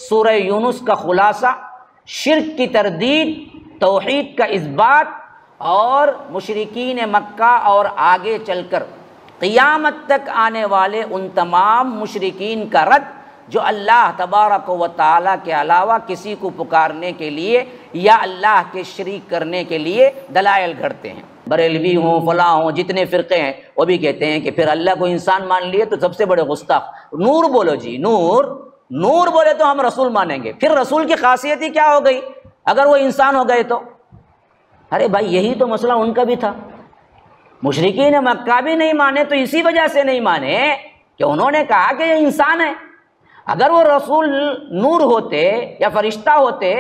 سورہ یونس کا خلاصہ شرک کی تردید، توحید کا اثبات اور مشرکین مکہ اور آگے چل کر قیامت تک آنے والے ان تمام مشرکین کا رد جو اللہ تبارک و تعالیٰ کے علاوہ کسی کو پکارنے کے لیے یا اللہ کے شریک کرنے کے لیے دلائل گھڑتے ہیں۔ بریلوی ہوں، فلاں ہوں، جتنے فرقے ہیں وہ بھی کہتے ہیں کہ پھر اللہ کو انسان مان لیے تو سب سے بڑے گستاخ۔ نور بولو جی، نور بولے تو ہم رسول مانیں گے، پھر رسول کی خاصیت ہی کیا ہو گئی اگر وہ انسان ہو گئے تو؟ ارے بھائی یہی تو مسئلہ ان کا بھی تھا، مشرکین مکہ بھی نہیں مانے تو اسی وجہ سے نہیں مانے کہ انہوں نے کہا کہ یہ انسان ہے۔ اگر وہ رسول نور ہوتے یا فرشتہ ہوتے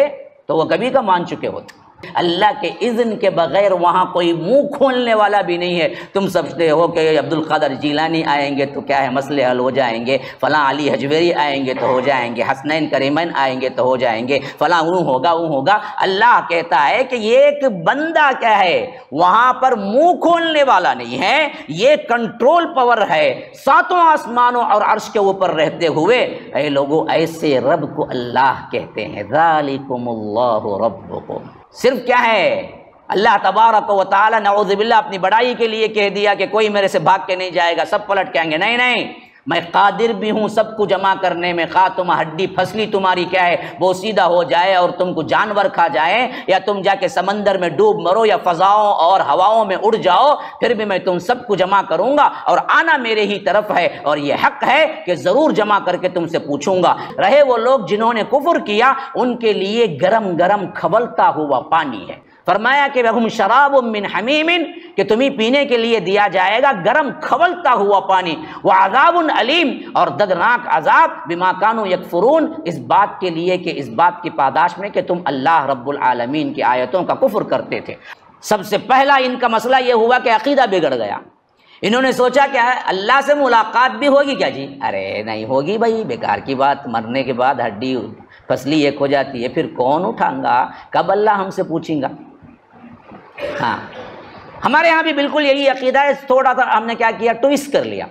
تو وہ کبھی کا مان چکے ہوتے۔ اللہ کے اذن کے بغیر وہاں کوئی منہ کھولنے والا بھی نہیں ہے۔ تم سمجھتے ہو کہ عبد القادر جیلانی آئیں گے تو کیا ہے مسئلے حل ہو جائیں گے، فلاں علی حجویری آئیں گے تو ہو جائیں گے، حسنین کریمین آئیں گے تو ہو جائیں گے، فلاں وہ ہوگا۔ اللہ کہتا ہے کہ یہ ایک بندہ کیا ہے وہاں پر منہ کھولنے والا نہیں ہے، یہ کنٹرول پاور ہے، ساتوں آسمانوں اور عرش کے اوپر رہتے ہوئے۔ اے لوگوں، ایسے رب کو اللہ کہتے ہیں، ذالکم اللہ ربکم۔ صرف کیا ہے اللہ تبارک و تعالی نعوذ باللہ اپنی بڑائی کے لیے کہہ دیا کہ کوئی میرے سے بھاگ کے نہیں جائے گا، سب پلٹ کے آئیں گے۔ نہیں، میں قادر بھی ہوں سب کو جمع کرنے میں، خواہ تم ہڈی پھسلی تمہاری کیا ہے وہ سیدھا ہو جائے اور تم کو جانور کھا جائے، یا تم جا کے سمندر میں ڈوب مرو یا فضاؤں اور ہواؤں میں اڑ جاؤ، پھر بھی میں تم سب کو جمع کروں گا اور آنا میرے ہی طرف ہے، اور یہ حق ہے کہ ضرور جمع کر کے تم سے پوچھوں گا۔ رہے وہ لوگ جنہوں نے کفر کیا، ان کے لیے گرم گرم کھولتا ہوا پانی ہے۔ فرمایا کہ وَهُمْ شَرَابٌ مِّنْ حَمِيمٍ، کہ تمہیں پینے کے لیے دیا جائے گا گرم کھولتا ہوا پانی، وَعَذَابٌ أَلِيمٌ، اور دردناک عذاب، بِمَا كَانُوا يَكْفُرُونَ، اس بات کے لیے کہ اس بات کی پاداش میں کہ تم اللہ رب العالمین کی آیتوں کا کفر کرتے تھے۔ سب سے پہلا ان کا مسئلہ یہ ہوا کہ عقیدہ بگڑ گیا۔ انہوں نے سوچا کیا ہے اللہ سے ملاقات بھی ہوگی کیا جی؟ ارے نہیں ہوگی بھائی، بیکار کی بات، مرنے کے بعد ہڈی پسلی ایک ہو جاتی ہے، پھر کون اٹھائیں گا، کب اللہ ہم سے پوچھیں گا؟ ہاں ہمارے ہاں بھی بالکل یہی عقیدہ ہے، تھوڑا سا ہم نے کیا کیا ٹویسٹ کر لیا،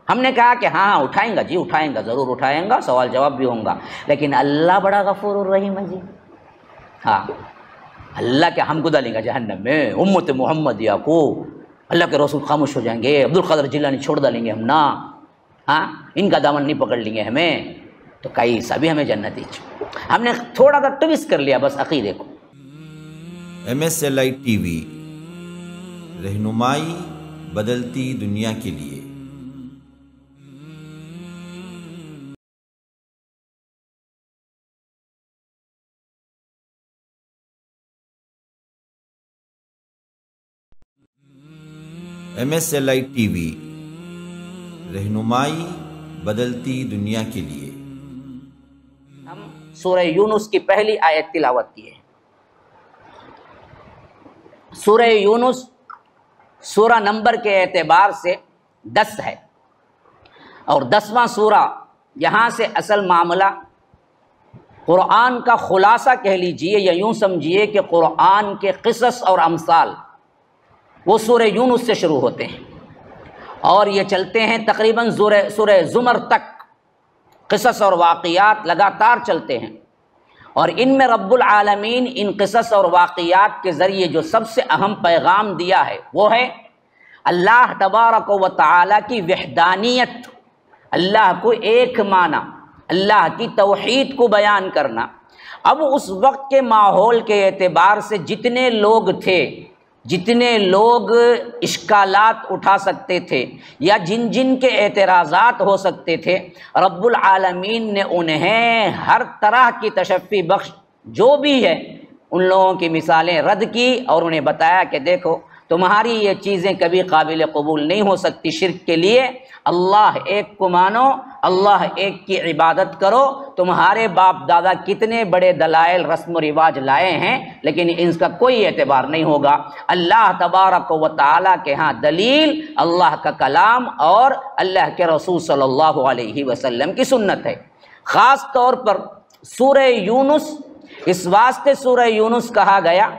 ہم نے کہا کہ ہاں اٹھائیں گا جی، اٹھائیں گا، ضرور اٹھائیں گا، سوال جواب بھی ہوں گا، لیکن اللہ بڑا غفور الرحیم ہے جی۔ ہاں اللہ کے ہم کو ڈالیں گا جہنم میں، امت محمدیہ کو اللہ کے رسول خاموش ہو جائیں گے، عبد القادر جیلانی چھوڑ ڈالیں گے ہم نا، ہاں ان کا دامن نہیں پکڑ لیں گے ہمیں، تو کئی سبھی ہمیں جنت ہی۔ ہم نے تھوڑا سا ٹویسٹ کر لیا بس عقیدے کو۔ MSLI TV، رہنمائی بدلتی دنیا کے لیے۔ MSLI TV، رہنمائی بدلتی دنیا کے لیے۔ ہم سورہ یونس کی پہلی آیت تلاوت کی ہے۔ سورہ یونس سورہ نمبر کے اعتبار سے 10 ہے، اور 10واں سورہ، یہاں سے اصل معاملہ قرآن کا خلاصہ کہہ لیجئے یا یوں سمجھیے کہ قرآن کے قصص اور امثال وہ سورہ یونس سے شروع ہوتے ہیں، اور یہ چلتے ہیں تقریباً سورہ زمر تک، قصص اور واقعات لگاتار چلتے ہیں، اور ان میں رب العالمین ان قصص اور واقعات کے ذریعے جو سب سے اہم پیغام دیا ہے وہ ہے اللہ تبارک و تعالیٰ کی وحدانیت، اللہ کو ایک مانا، اللہ کی توحید کو بیان کرنا۔ اب اس وقت کے ماحول کے اعتبار سے جتنے لوگ تھے، جتنے لوگ اشکالات اٹھا سکتے تھے یا جن کے اعتراضات ہو سکتے تھے، رب العالمین نے انہیں ہر طرح کی تشفی بخش جو بھی ہے ان لوگوں کی مثالیں رد کی، اور انہیں بتایا کہ دیکھو تمہاری یہ چیزیں کبھی قابل قبول نہیں ہو سکتی شرک کے لیے، اللہ ایک کو مانو، اللہ ایک کی عبادت کرو، تمہارے باپ دادا کتنے بڑے دلائل رسم و رواج لائے ہیں لیکن ان کا کوئی اعتبار نہیں ہوگا۔ اللہ تبارک و تعالیٰ کے ہاں دلیل اللہ کا کلام اور اللہ کے رسول صلی اللہ علیہ وسلم کی سنت ہے۔ خاص طور پر سورہ یونس، اس واسطے سورہ یونس کہا گیا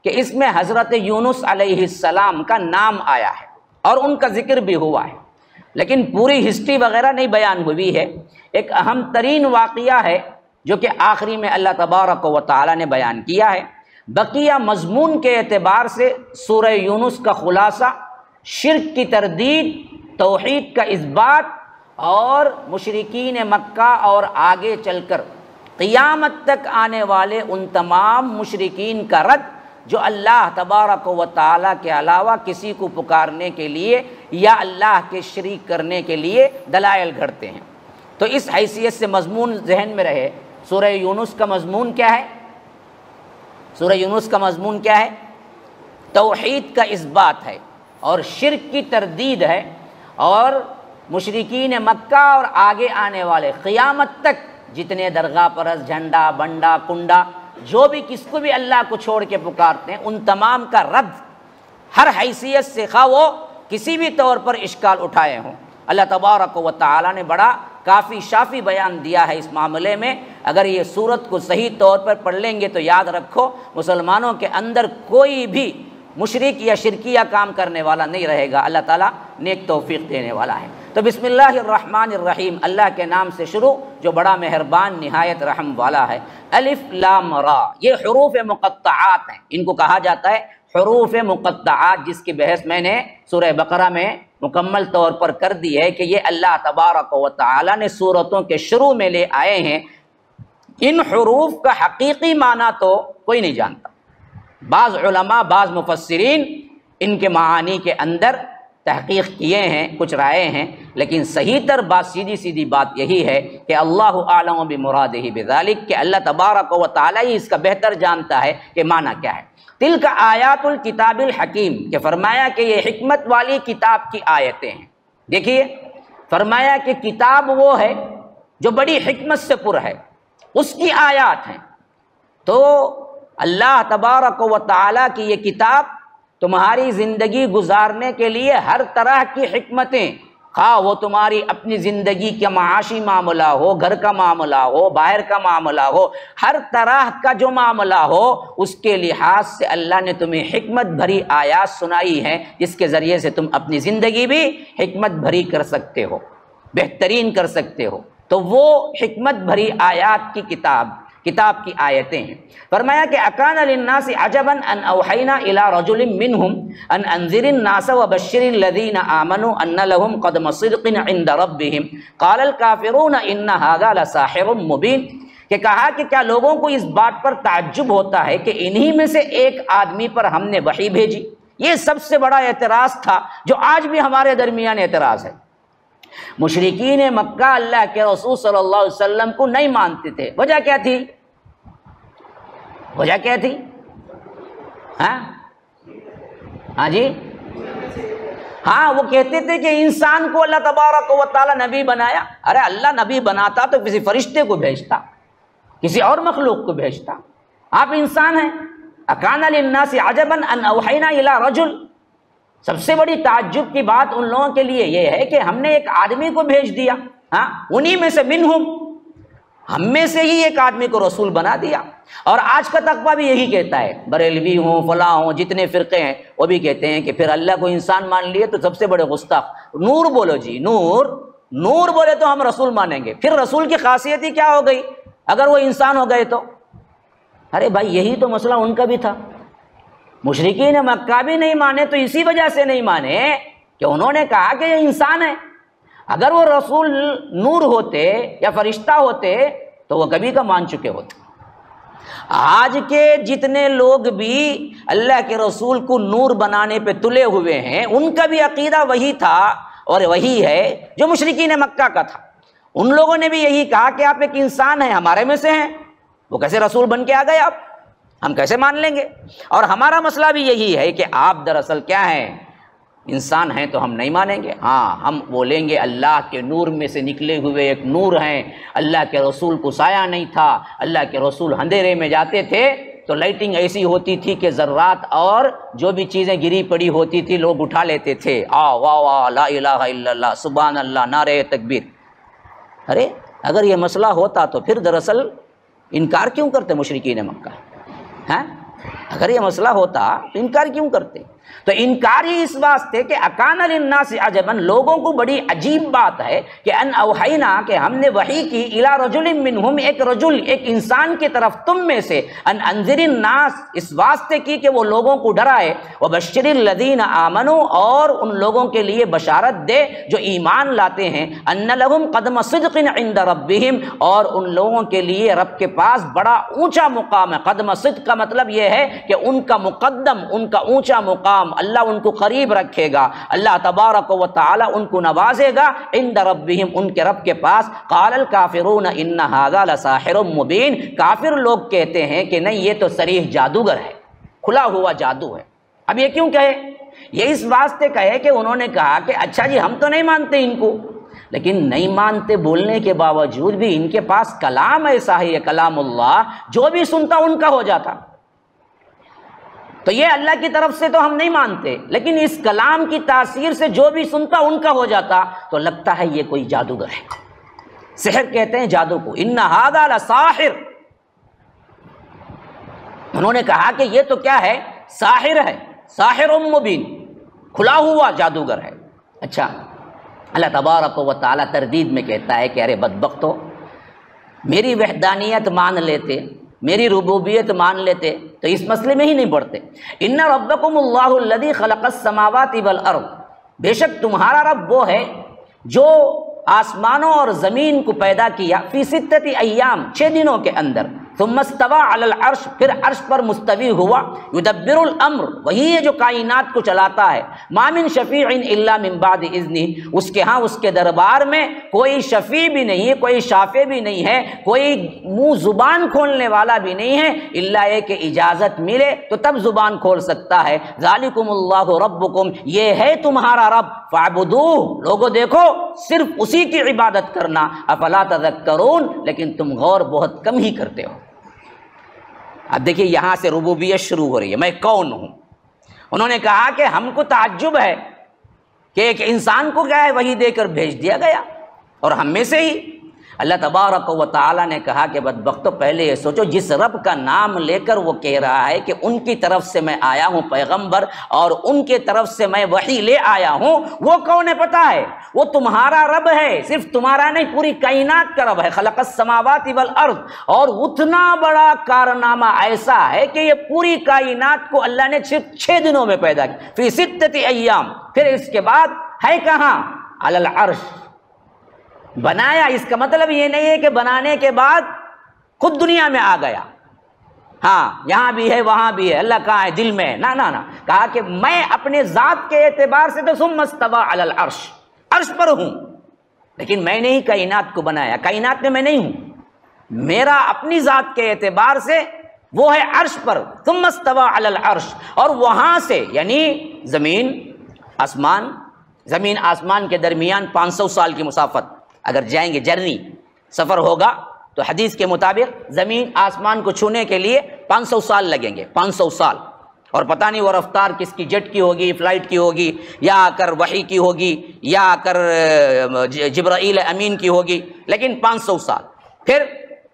کہ اس میں حضرت یونس علیہ السلام کا نام آیا ہے اور ان کا ذکر بھی ہوا ہے، لیکن پوری ہسٹری وغیرہ نہیں بیان ہوئی ہے۔ ایک اہم ترین واقعہ ہے جو کہ آخری میں اللہ تبارک و تعالی نے بیان کیا ہے۔ بقیہ مضمون کے اعتبار سے سورہ یونس کا خلاصہ شرک کی تردید، توحید کا اثبات اور مشرکین مکہ اور آگے چل کر قیامت تک آنے والے ان تمام مشرکین کا رد جو اللہ تبارک و تعالیٰ کے علاوہ کسی کو پکارنے کے لیے یا اللہ کے شریک کرنے کے لیے دلائل گھڑتے ہیں۔ تو اس حیثیت سے مضمون ذہن میں رہے، سورہ یونس کا مضمون کیا ہے؟ سورہ یونس کا مضمون کیا ہے؟ توحید کا اثبات ہے اور شرک کی تردید ہے، اور مشرکین مکہ اور آگے آنے والے قیامت تک جتنے درگاہ پرست، جھنڈا بنڈا کنڈا جو بھی کس کو بھی اللہ کو چھوڑ کے پکارتے ہیں، ان تمام کا رد ہر حیثیت سے، خواہ وہ کسی بھی طور پر اشکال اٹھائے ہوں۔ اللہ تبارک و تعالیٰ نے بڑا کافی شافی بیان دیا ہے اس معاملے میں۔ اگر یہ صورت کو صحیح طور پر پڑھ لیں گے تو یاد رکھو مسلمانوں کے اندر کوئی بھی مشرک یا شرکیہ کام کرنے والا نہیں رہے گا۔ اللہ تعالیٰ نیک توفیق دینے والا ہے۔ تو بسم اللہ الرحمن الرحیم، اللہ کے نام سے شروع جو بڑا مہربان نہایت رحم والا ہے۔ الف لام را، یہ حروف مقطعات ہیں، ان کو کہا جاتا ہے حروف مقطعات، جس کی بحث میں نے سورہ بقرہ میں مکمل طور پر کر دی ہے کہ یہ اللہ تبارک و تعالی نے سورتوں کے شروع میں لے آئے ہیں۔ ان حروف کا حقیقی معنی تو کوئی نہیں جانتا، بعض علماء بعض مفسرین ان کے معانی کے اندر تحقیق کیے ہیں، کچھ رائے ہیں، لیکن صحیح تر بات سیدھی بات یہی ہے کہ اللہ اعلم بمرادہ بذلک، کہ اللہ تبارک و تعالی ہی اس کا بہتر جانتا ہے کہ معنی کیا ہے۔ تلک آیات الکتاب الحکیم، کہ فرمایا کہ یہ حکمت والی کتاب کی آیتیں ہیں۔ دیکھیے فرمایا کہ کتاب وہ ہے جو بڑی حکمت سے پر ہے، اس کی آیات ہیں۔ تو اللہ تبارک و تعالی کی یہ کتاب تمہاری زندگی گزارنے کے لیے ہر طرح کی حکمتیں، خواہ وہ تمہاری اپنی زندگی کا معاشی معاملہ ہو، گھر کا معاملہ ہو، باہر کا معاملہ ہو، ہر طرح کا جو معاملہ ہو، اس کے لحاظ سے اللہ نے تمہیں حکمت بھری آیات سنائی ہیں، جس کے ذریعے سے تم اپنی زندگی بھی حکمت بھری کر سکتے ہو، بہترین کر سکتے ہو۔ تو وہ حکمت بھری آیات کی کتاب کی آیتیں ہیں۔ فرمایا کہ اکان للناس عجبا ان اوحینا الی رجل منہم ان انذر الناس وبشر الذین آمنوا ان لهم قدم صدق عند ربهم قال الکافرون ان هذا لساحر مبین، کہ کہا کہ کیا لوگوں کو اس بات پر تعجب ہوتا ہے کہ انہی میں سے ایک آدمی پر ہم نے وحی بھیجی۔ یہ سب سے بڑا اعتراض تھا جو آج بھی ہمارے درمیان اعتراض ہے۔ مشرکین مکہ اللہ کے رسول صلی اللہ علیہ وسلم کو نہیں مانتے تھے، وجہ کیا تھی؟ وجہ کیا تھی؟ ہاں جی، ہاں وہ کہتے تھے کہ انسان کو اللہ تبارک و تعالی نبی بنایا۔ ارے اللہ نبی بناتا تو کسی فرشتے کو بھیجتا، کسی اور مخلوق کو بھیجتا، آپ انسان ہیں۔ اکان للناس عجبا ان اوحینا الی رجل، سب سے بڑی تعجب کی بات ان لوگوں کے لیے یہ ہے کہ ہم نے ایک آدمی کو بھیج دیا، انہی میں سے منہم، ہم میں سے ہی ایک آدمی کو رسول بنا دیا۔ اور آج کا طبقہ بھی یہی کہتا ہے، بریلوی ہوں فلاں ہوں جتنے فرقے ہیں وہ بھی کہتے ہیں کہ پھر اللہ کو انسان مان لیے تو سب سے بڑے گستاخ۔ نور بولو جی، نور بولے تو ہم رسول مانیں گے، پھر رسول کی خاصیت ہی کیا ہو گئی اگر وہ انسان ہو گئے تو؟ ارے بھائی یہی تو مسئلہ ان کا بھی تھا، مشرکین مکہ بھی نہیں مانے تو اسی وجہ سے نہیں مانے کہ انہوں نے کہا کہ یہ انسان ہے۔ اگر وہ رسول نور ہوتے یا فرشتہ ہوتے تو وہ کبھی کا مان چکے ہوتے۔ آج کے جتنے لوگ بھی اللہ کے رسول کو نور بنانے پہ تلے ہوئے ہیں، ان کا بھی عقیدہ وہی تھا اور وہی ہے جو مشرکین مکہ کا تھا۔ ان لوگوں نے بھی یہی کہا کہ آپ ایک انسان ہیں، ہمارے میں سے ہیں، وہ کیسے رسول بن کے آ گئے، آپ ہم کیسے مان لیں گے؟ اور ہمارا مسئلہ بھی یہی ہے کہ آپ دراصل کیا ہیں، انسان ہیں تو ہم نہیں مانیں گے۔ ہاں ہم بولیں گے اللہ کے نور میں سے نکلے ہوئے ایک نور ہیں، اللہ کے رسول کو سایہ نہیں تھا، اللہ کے رسول اندھیرے میں جاتے تھے تو لائٹنگ ایسی ہوتی تھی کہ ذرات اور جو بھی چیزیں گری پڑی ہوتی تھی لوگ اٹھا لیتے تھے، واہ واہ لا الہ الا اللہ سبحان اللہ نعرہ تکبیر۔ ارے اگر یہ مسئلہ ہوتا تو پھر دراصل انکار کیوں کرتے مشرکین مکہ؟ اگر یہ مسئلہ ہوتا تو انکار کیوں کرتے؟ تو انکار ہی اس واسطے کہ اکان للناس عجبا، لوگوں کو بڑی عجیب بات ہے کہ ان اوحینا، کہ ہم نے وحی کی، الی رجل منہم، ایک رجل، ایک انسان کی طرف تم میں سے، ان انذر الناس، اس واسطے کی کہ وہ لوگوں کو ڈرائے، وبشر الذین آمنوا، اور ان لوگوں کے لیے بشارت دے جو ایمان لاتے ہیں، ان لہم قدم صدق عند ربہم، اور ان لوگوں کے لیے رب کے پاس بڑا اونچا مقام ہے۔ قدم صدق کا مطلب یہ ہے کہ ان کا مقدم، ان کا اونچا مقام، اللہ ان کو قریب رکھے گا، اللہ تبارک و تعالی ان کو نوازے گا، عند ربہم، ان کے رب کے پاس۔ قال الکافرون ان ھذا لساحر مبین، کافر لوگ کہتے ہیں کہ نہیں یہ تو صریح جادوگر ہے، کھلا ہوا جادو ہے۔ اب یہ کیوں کہے؟ یہ اس واسطے کہے کہ انہوں نے کہا کہ اچھا جی ہم تو نہیں مانتے ان کو، لیکن نہیں مانتے بولنے کے باوجود بھی ان کے پاس کلام ایسا ہے، کلام اللہ، جو بھی سنتا ان کا ہو جاتا۔ تو یہ اللہ کی طرف سے تو ہم نہیں مانتے، لیکن اس کلام کی تاثیر سے جو بھی سنتا ان کا ہو جاتا، تو لگتا ہے یہ کوئی جادوگر ہے۔ سحر کہتے ہیں جادو کو، ان ھذا لساحر، انہوں نے کہا کہ یہ تو کیا ہے؟ ساحر ہے، ساحر مبین، کھلا ہوا جادوگر ہے۔ اچھا، اللہ تبارک و تعالیٰ تردید میں کہتا ہے کہ ارے بدبختو، میری وحدانیت مان لیتے، میری ربوبیت مان لیتے تو اس مسئلے میں ہی نہیں پڑتے۔ ان ربکم اللہ الذی خلق السماوات والارض، بے شک تمہارا رب وہ ہے جو آسمانوں اور زمین کو پیدا کیا، فی ستۃ ایام، 6 دنوں کے اندر، ثم استوى علی العرش، پھر عرش پر مستوی ہوا، یدبر الامر، وہی ہے جو کائنات کو چلاتا ہے، ما من شفیع الا من بعد اذنہ، اس کے ہاں اس کے دربار میں کوئی شفیع بھی نہیں ہے، کوئی شافع بھی نہیں ہے، کوئی منہ زبان کھولنے والا بھی نہیں ہے، الا یہ کہ اجازت ملے تو تب زبان کھول سکتا ہے۔ ذالکم اللہ ربکم، یہ ہے تمہارا رب، فاعبدوہ، لوگوں دیکھو صرف اسی کی عبادت کرنا، افلا تذکرون، لیکن تم غور بہت کم ہی کرتے ہو۔ اب دیکھیے یہاں سے ربوبیت شروع ہو رہی ہے، میں کون ہوں؟ انہوں نے کہا کہ ہم کو تعجب ہے کہ ایک انسان کو کیا ہے وحی دے کر بھیج دیا گیا، اور ہم میں سے ہی۔ اللہ تبارک و تعالیٰ نے کہا کہ بدبختو، پہلے یہ سوچو، جس رب کا نام لے کر وہ کہہ رہا ہے کہ ان کی طرف سے میں آیا ہوں پیغمبر، اور ان کے طرف سے میں وحی لے آیا ہوں، وہ کون ہے پتہ ہے؟ وہ تمہارا رب ہے، صرف تمہارا نہیں، پوری کائنات کا رب ہے، خلق السماوات والارض، اور اتنا بڑا کارنامہ ایسا ہے کہ یہ پوری کائنات کو اللہ نے صرف 6 دنوں میں پیدا کیا، فی ستۃ ایام، پھر اس کے بعد ہے کہاں؟ علی العرش، بنایا۔ اس کا مطلب یہ نہیں ہے کہ بنانے کے بعد خود دنیا میں آ گیا، ہاں یہاں بھی ہے وہاں بھی ہے، اللہ کہاں ہے؟ دل میں ہے، نہ کہا کہ میں اپنے ذات کے اعتبار سے تو ثم استوى علی العرش، عرش پر ہوں، لیکن میں نے ہی کائنات کو بنایا، کائنات میں میں نہیں ہوں، میرا اپنی ذات کے اعتبار سے وہ ہے عرش پر، ثم استوى علی العرش، اور وہاں سے یعنی زمین آسمان کے درمیان 500 سال کی مسافت، اگر جائیں گے جرنی سفر ہوگا تو حدیث کے مطابق زمین آسمان کو چھونے کے لیے 500 سال لگیں گے، 500 سال، اور پتہ نہیں وہ رفتار کس کی، جیٹ کی ہوگی، فلائٹ کی ہوگی، یا آ کر وحی کی ہوگی، یا آ کر جبرائیل امین کی ہوگی، لیکن 500 سال۔ پھر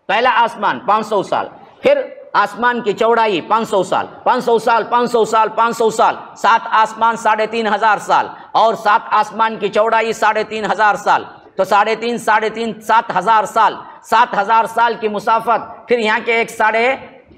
پہلا آسمان 500 سال، پھر آسمان کی چوڑائی 500 سال، 500 سال، 500 سال، 500 سال، 7 آسمان 3500 سال، اور 7 آسمان کی چوڑائی 3500 سال، تو 3.5 7,000 سال، 7,000 سال کی مسافت، پھر یہاں کے ایک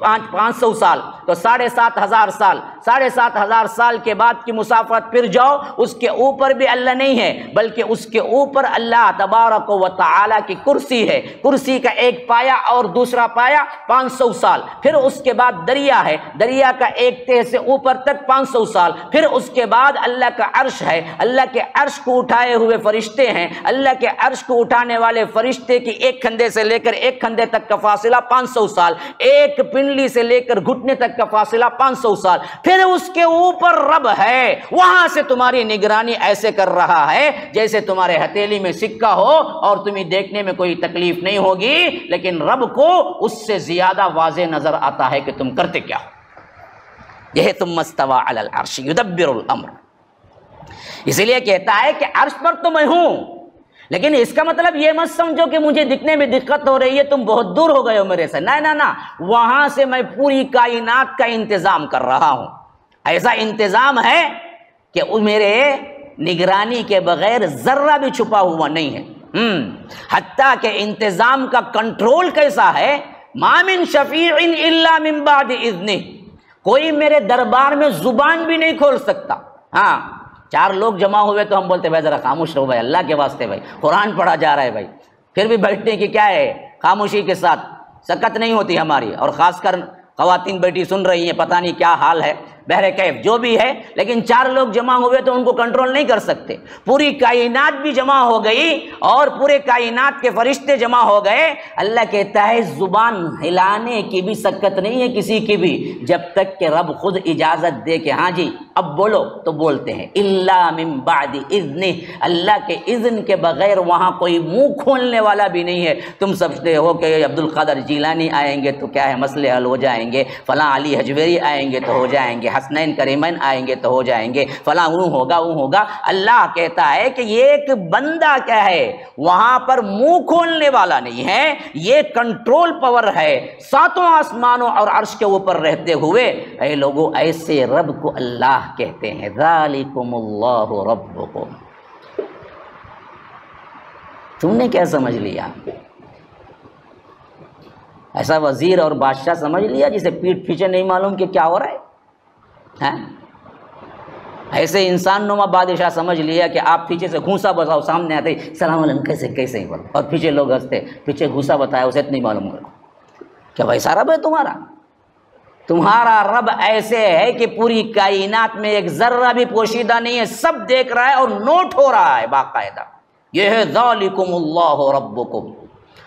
550 سال، تو 7,500 سال، 7,500 سال کے بعد کی مسافت، پھر جاؤ اس کے اوپر بھی اللہ نہیں ہے، بلکہ اس کے اوپر اللہ تبارک و تعالیٰ کی کرسی ہے، کرسی کا ایک پایا اور دوسرا پایا 500 سال، پھر اس کے بعد دریا ہے، دریا کا ایک تہ سے اوپر تک 500 سال، پھر اس کے بعد اللہ کا عرش ہے، اللہ کے عرش کو اٹھائے ہوئے فرشتے ہیں، اللہ کے عرش کو اٹھانے والے فرشتے کی ایک کندھے سے لے کر ایک کندھے تک کا فاصلہ 500 سال، ایک پنڈلی سے لے کر گھٹنے تک کا فاصلہ 500 سال، پھر اس کے اوپر رب ہے، وہاں سے تمہاری نگرانی ایسے کر رہا ہے جیسے تمہارے ہتھیلی میں سکہ ہو اور تمہیں دیکھنے میں کوئی تکلیف نہیں ہوگی، لیکن رب کو اس سے زیادہ واضح نظر آتا ہے کہ تم کرتے کیا ہو۔ یہ ثم استوى علی العرش یدبر الامر، اسی لیے کہتا ہے کہ عرش پر تو میں ہوں، لیکن اس کا مطلب یہ مت سمجھو کہ مجھے دکھنے میں دقت ہو رہی ہے، تم بہت دور ہو گئے ہو میرے سے، نہ، وہاں سے میں پوری کائنات کا انتظام کر رہا ہوں، ایسا انتظام ہے کہ میرے نگرانی کے بغیر ذرہ بھی چھپا ہوا نہیں ہے۔ حتیٰ کہ انتظام کا کنٹرول کیسا ہے، ما من شفیع الا من بعد اذنہ، کوئی میرے دربار میں زبان بھی نہیں کھول سکتا۔ ہاں 4 لوگ جمع ہوئے تو ہم بولتے بھائی ذرا خاموش رہو بھائی، اللہ کے واسطے بھائی، قرآن پڑھا جا رہا ہے بھائی، پھر بھی بیٹھنے کی کیا ہے، خاموشی کے ساتھ سکت نہیں ہوتی ہماری، اور خاص کر خواتین بیٹی سن رہی ہیں، پتہ نہیں کیا حال ہے، بہرکیف جو بھی ہے، لیکن 4 لوگ جمع ہوئے تو ان کو کنٹرول نہیں کر سکتے۔ پوری کائنات بھی جمع ہو گئی اور پورے کائنات کے فرشتے جمع ہو گئے، اللہ کہتا ہے زبان ہلانے کی بھی سکت نہیں ہے کسی کی بھی، جب تک کہ رب خود اجازت دے کہ ہاں جی اب بولو تو بولتے ہیں۔ الا من بعد اذن، اللہ کے اذن کے بغیر وہاں کوئی منہ کھولنے والا بھی نہیں ہے۔ تم سمجھتے ہو کہ عبد القادر جیلانی آئیں گے تو کیا ہے مسئلے حل ہو جائیں گے، فلاں علی حجویری آئیں گے تو ہو جائیں گے، حسنین کریمین آئیں گے تو ہو جائیں گے، فلاں وہ ہوگا۔ اللہ کہتا ہے کہ یہ ایک بندہ کیا ہے وہاں پر منہ کھولنے والا نہیں ہے، یہ کنٹرول پاور ہے 7 آسمانوں اور عرش کے اوپر رہتے ہوئے۔ اے لوگوں، ایسے رب کو اللہ کہتے ہیں، ذالکم اللہ ربکم۔ تم نے کیا سمجھ لیا؟ ایسا وزیر اور بادشاہ سمجھ لیا جسے پیٹھ پیچھے نہیں معلوم کہ کیا ہو رہا ہے؟ ایسے انسان نما بادشاہ سمجھ لیا کہ آپ پیچھے سے گھوسا بتاؤ، سامنے آتے سلام علیکم کیسے ہی بولو، اور پیچھے لوگ ہنستے، پیچھے گھوسا بتایا اسے نہیں معلوم ہوگا کیا ویسا رب ہے تمہارا رب ایسے ہے کہ پوری کائنات میں ایک ذرہ بھی پوشیدہ نہیں ہے، سب دیکھ رہا ہے اور نوٹ ہو رہا ہے باقاعدہ۔ یہ ہے ذالکم اللہ ربکم۔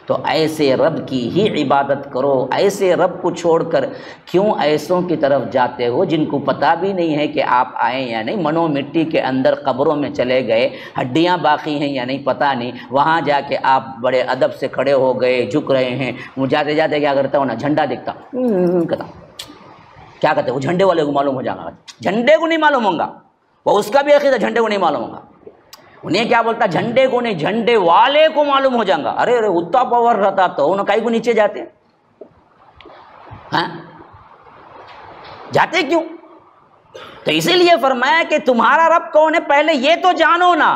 تو ایسے رب کی ہی عبادت کرو، ایسے رب کو چھوڑ کر کیوں ایسوں کی طرف جاتے ہو جن کو پتہ بھی نہیں ہے کہ آپ آئیں یا نہیں، منو مٹی کے اندر قبروں میں چلے گئے، ہڈیاں باقی ہیں یا نہیں پتہ نہیں، وہاں جا کے آپ بڑے ادب سے کھڑے ہو گئے، جھک رہے ہیں۔ وہ جاتے جاتے کیا کرتا ہوں نا، جھنڈا دکھتا کہتا کیا کہتے ہیں، وہ جھنڈے والے کو معلوم ہو جائے گا، جھنڈے کو نہیں معلوم ہوگا، وہ اس کا بھی عقیدہ جھنڈے کو نہیں معلوم ہوگا، انہیں کیا بولتا جھنڈے کو نہیں، جھنڈے والے کو معلوم ہو جائے گا۔ ارے اتنا پاور رہتا تو انہوں کائی کو نیچے جاتے، ہاں جاتے کیوں؟ تو اسی لیے فرمایا کہ تمہارا رب کون ہے پہلے یہ تو جانو نا،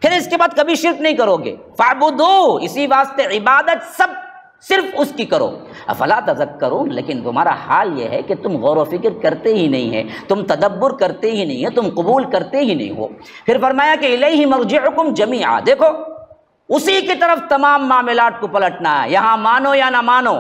پھر اس کے بعد کبھی شرک نہیں کرو گے۔ فاعبدو، اسی واسطے عبادت سب صرف اس کی کرو۔ افلا تذکرون، لیکن تمہارا حال یہ ہے کہ تم غور و فکر کرتے ہی نہیں ہے، تم تدبر کرتے ہی نہیں ہے، تم قبول کرتے ہی نہیں ہو۔ پھر فرمایا کہ الیہ مرجعکم جمیعا، دیکھو اسی کی طرف تمام معاملات کو پلٹنا ہے، یہاں مانو یا نہ مانو،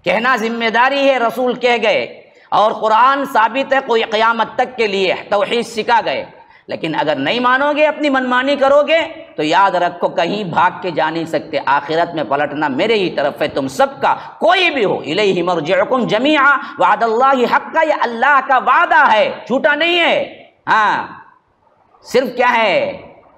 کہنا ذمہ داری ہے، رسول کہہ گئے اور قرآن ثابت ہے، کوئی قیامت تک کے لیے توحید سکھا گئے، لیکن اگر نہیں مانو گے، اپنی منمانی کرو گے تو یاد رکھو کہیں بھاگ کے جا نہیں سکتے، آخرت میں پلٹنا میرے ہی طرف ہے، تم سب کا کوئی بھی ہو۔ الیہ مرجعکم جمیعا وعد اللہ حقا، یہ اللہ کا وعدہ ہے، جھوٹا نہیں ہے۔ ہاں صرف کیا ہے،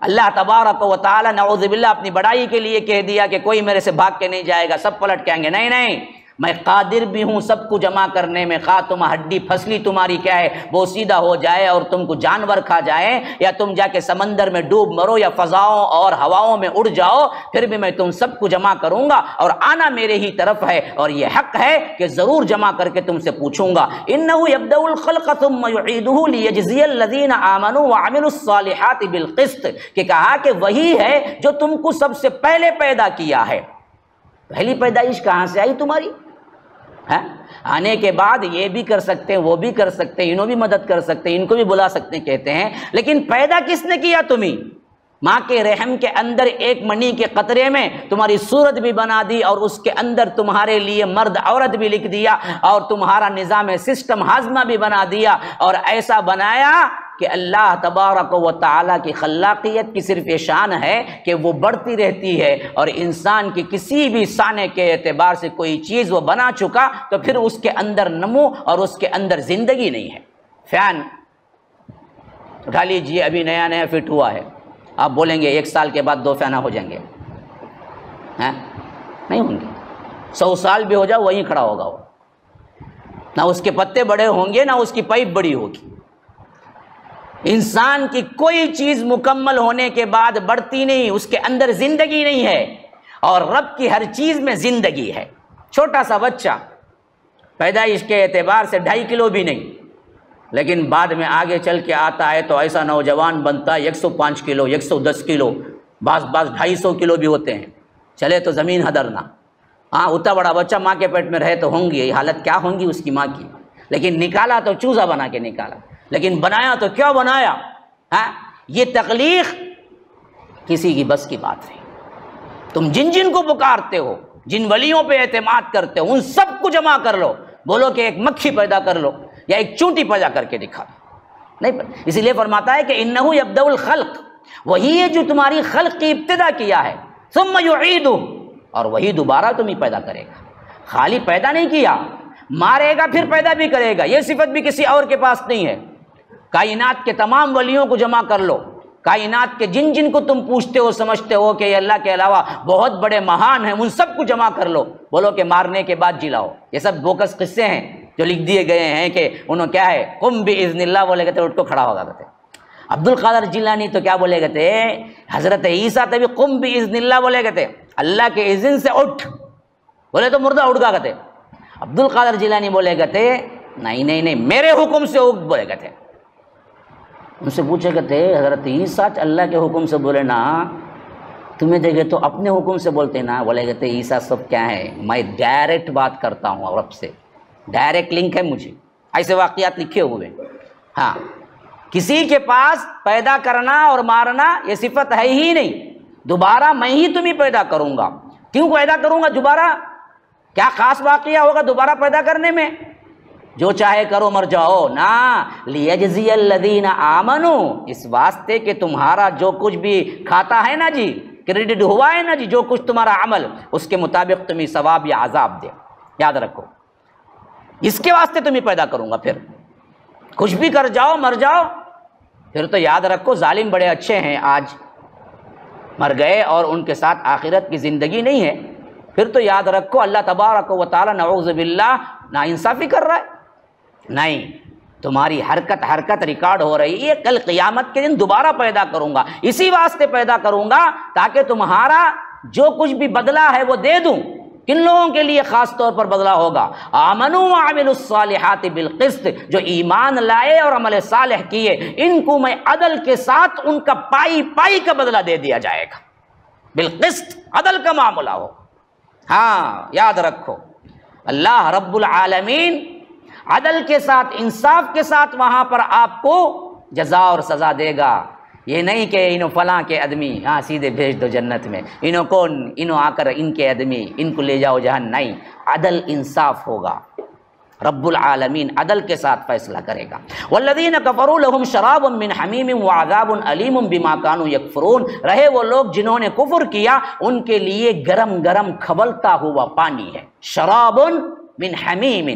اللہ تبارک و تعالی نعوذ باللہ اپنی بڑائی کے لیے کہہ دیا کہ کوئی میرے سے بھاگ کے نہیں جائے گا، سب پلٹ کے آئیں گے، نہیں، میں قادر بھی ہوں سب کو جمع کرنے میں، خواہ تم ہڈی پھسلی تمہاری کیا ہے وہ سیدھا ہو جائے اور تم کو جانور کھا جائے، یا تم جا کے سمندر میں ڈوب مرو یا فضاؤں اور ہواؤں میں اڑ جاؤ، پھر بھی میں تم سب کو جمع کروں گا، اور آنا میرے ہی طرف ہے، اور یہ حق ہے کہ ضرور جمع کر کے تم سے پوچھوں گا۔ انہ یبدأ الخلق ثم یعیدہ لیجزی الذین آمنوا وعملوا الصالحات بالقسط، کہ کہا کہ وہی ہے جو تم کو سب سے پہلے پیدا کیا ہے۔ پہلی پیدائش کہاں سے آئی تمہاری؟ آنے کے بعد یہ بھی کر سکتے ہیں، وہ بھی کر سکتے ہیں، انہوں بھی مدد کر سکتے ہیں، ان کو بھی بلا سکتے ہیں، کہتے ہیں لیکن پیدا کس نے کیا تمہیں؟ ماں کے رحم کے اندر ایک منی کے قطرے میں تمہاری صورت بھی بنا دی، اور اس کے اندر تمہارے لیے مرد عورت بھی لکھ دیا، اور تمہارا نظام سسٹم ہاضمہ بھی بنا دیا، اور ایسا بنایا کہ اللہ تبارک و تعالیٰ کی خلاقیت کی صرف یہ شان ہے کہ وہ بڑھتی رہتی ہے، اور انسان کی کسی بھی سانے کے اعتبار سے کوئی چیز وہ بنا چکا تو پھر اس کے اندر نمو اور اس کے اندر زندگی نہیں ہے۔ فین اٹھا لیجئے، ابھی نیا فٹ ہوا ہے، آپ بولیں گے 1 سال کے بعد 2 فینہ ہو جائیں گے، نہیں ہوں گے، 100 سال بھی ہو جاؤ وہیں کھڑا ہوگا وہ، نہ اس کے پتے بڑے ہوں گے نہ اس کی پائپ بڑی ہوگی۔ انسان کی کوئی چیز مکمل ہونے کے بعد بڑھتی نہیں، اس کے اندر زندگی نہیں ہے، اور رب کی ہر چیز میں زندگی ہے۔ چھوٹا سا بچہ پیدائش کے اعتبار سے 2.5 کلو بھی نہیں، لیکن بعد میں آگے چل کے آتا ہے تو ایسا نوجوان بنتا ہے 105 کلو 110 کلو، بعض 250 کلو بھی ہوتے ہیں، چلے تو زمین حدرنا۔ ہاں اتنا بڑا بچہ ماں کے پیٹ میں رہے تو ہوں گی یہ حالت، کیا ہوں گی اس کی ماں کی، لیکن نکالا تو چوزا بنا کے نکالا، لیکن بنایا تو کیا بنایا۔ ہاں یہ تخلیق کسی کی بس کی بات نہیں۔ تم جن جن کو پکارتے ہو، جن ولیوں پہ اعتماد کرتے ہو، ان سب کو جمع کر لو، بولو کہ ایک مکھی پیدا کر لو یا ایک چونٹی پیدا کر کے دکھا دو، نہیں۔ اسی لیے فرماتا ہے کہ انہ یبدأ الخلق، وہی ہے جو تمہاری خلق کی ابتدا کیا ہے، ثم یعیدہ، اور وہی دوبارہ تمہیں پیدا کرے گا۔ خالی پیدا نہیں کیا، مارے گا پھر پیدا بھی کرے گا، یہ صفت بھی کسی اور کے پاس نہیں ہے۔ کائنات کے تمام ولیوں کو جمع کر لو، کائنات کے جن جن کو تم پوچھتے ہو سمجھتے ہو کہ یہ اللہ کے علاوہ بہت بڑے مہان ہیں، ان سب کو جمع کر لو، بولو کہ مارنے کے بعد جلاؤ۔ یہ سب بوکس قصے ہیں جو لکھ دیے گئے ہیں کہ انہوں کیا ہے، قم باذن اللہ بولے گئے اٹھ کو کھڑا ہوگا کہتے۔ عبد القادر جیلانی تو کیا بولے گئے، حضرت عیسیٰ تبھی قم باذن اللہ بولے گئے، اللہ کے اذن سے اٹھ، بولے تو مردہ اٹھ گا کہتے۔ عبد القادر جیلانی بولے گئے نہیں نہیں نہیں، میرے حکم سے اٹھ بولے گئے۔ ان سے پوچھے کہتے حضرت عیسیٰ اللہ کے حکم سے بولے نا، تمہیں دیکھے تو اپنے حکم سے بولتے نا، بولے کہتے عیسیٰ سب کیا ہے، میں ڈائریکٹ بات کرتا ہوں رب سے، ڈائریکٹ لنک ہے مجھے، ایسے واقعات لکھے ہوئے۔ ہاں کسی کے پاس پیدا کرنا اور مارنا یہ صفت ہے ہی نہیں، دوبارہ میں ہی تمہیں پیدا کروں گا۔ کیوں پیدا کروں گا دوبارہ؟ کیا خاص واقعہ ہوگا دوبارہ پیدا کرنے میں؟ جو چاہے کرو مر جاؤ نا، لیجزی الذین آمنوا، اس واسطے کہ تمہارا جو کچھ بھی کھاتا ہے نا جی، کریڈٹ ہوا ہے نا جی، جو کچھ تمہارا عمل اس کے مطابق تمہیں ثواب یا عذاب دے، یاد رکھو، اس کے واسطے تمہیں پیدا کروں گا۔ پھر کچھ بھی کر جاؤ مر جاؤ، پھر تو یاد رکھو ظالم بڑے اچھے ہیں، آج مر گئے اور ان کے ساتھ آخرت کی زندگی نہیں ہے، پھر تو یاد رکھو اللہ تبارک و تعالی نعوذ باللہ ناانصافی کر رہا ہے۔ نہیں، تمہاری حرکت ریکارڈ ہو رہی ہے، کل قیامت کے دن دوبارہ پیدا کروں گا، اسی واسطے پیدا کروں گا تاکہ تمہارا جو کچھ بھی بدلہ ہے وہ دے دوں۔ کن لوگوں کے لیے خاص طور پر بدلہ ہوگا؟ آمنوا وعملوا الصالحات بالقسط، جو ایمان لائے اور عمل صالح کیے، ان کو میں عدل کے ساتھ ان کا پائی کا بدلہ دے دیا جائے گا، بالقسط، عدل کا معاملہ ہو۔ ہاں یاد رکھو، اللہ رب العالمین عدل کے ساتھ انصاف کے ساتھ وہاں پر آپ کو جزا اور سزا دے گا۔ یہ نہیں کہ انہوں فلاں کے آدمی ہاں سیدھے بھیج دو جنت میں، انہوں کون، انہوں آ کر ان کے آدمی ان کو لے جاؤ جہنم، نہیں، عدل انصاف ہوگا، رب العالمین عدل کے ساتھ فیصلہ کرے گا۔ والذین کفروا لهم شراب من حمیم وعذاب علیم بما كانوا یکفرون، رہے وہ لوگ جنہوں نے کفر کیا، ان کے لیے گرم گرم کھولتا ہوا پانی ہے، شراب من حمیم۔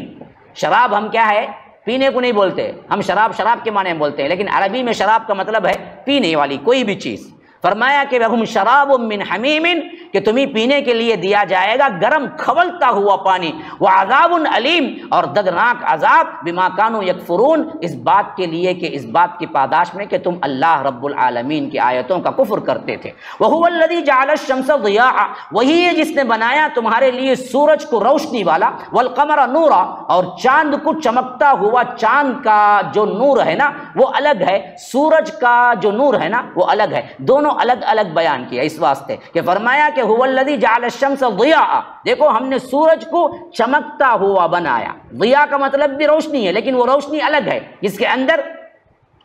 شراب ہم کیا ہے، پینے کو نہیں بولتے، ہم شراب کے معنی میں بولتے ہیں، لیکن عربی میں شراب کا مطلب ہے پینے والی کوئی بھی چیز۔ فرمایا کہ لہم شراب من حمیم، کہ تمہیں پینے کے لیے دیا جائے گا گرم کھولتا ہوا پانی، وعذاب علیم، اور دردناک عذاب، بما کانوا یکفرون، اس بات کے لیے کہ اس بات کی پاداش میں کہ تم اللہ رب العالمین کی آیتوں کا کفر کرتے تھے۔ وہو الذی جعل الشمس ضیاء، وہی ہے جس نے بنایا تمہارے لیے سورج کو روشنی والا، والقمر نورا، اور چاند کو چمکتا ہوا۔ چاند کا جو نور ہے نا وہ الگ ہے، سورج کا جو نور ہے نا وہ الگ ہے، دونوں الگ الگ بیان کیا اس واسطے کہ فرمایا کہ هو الذی جعل الشمس ضیاء، دیکھو ہم نے سورج کو چمکتا ہوا بنایا۔ ضیاء کا مطلب بھی روشنی ہے، لیکن وہ روشنی الگ ہے جس کے اندر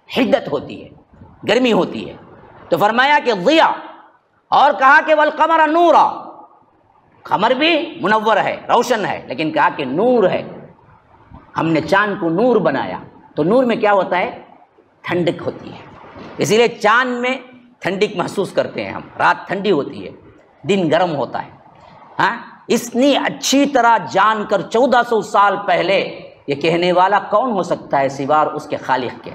حدت ہوتی ہے، گرمی ہوتی ہے، تو فرمایا کہ ضیاء، اور کہا کہ والقمر نورا، قمر بھی منور ہے، روشن ہے، لیکن کہا کہ نور ہے۔ ہم نے چاند کو نور بنایا، تو نور میں کیا ہوتا ہے، ٹھنڈک ہوتی ہے، اسی لیے چاند میں ٹھنڈک محسوس کرتے ہیں ہم، رات ٹھنڈی ہوتی ہے، دن گرم ہوتا ہے۔ ہاں اتنی اچھی طرح جان کر 1400 سال پہلے یہ کہنے والا کون ہو سکتا ہے سوار اس کے خالق کے،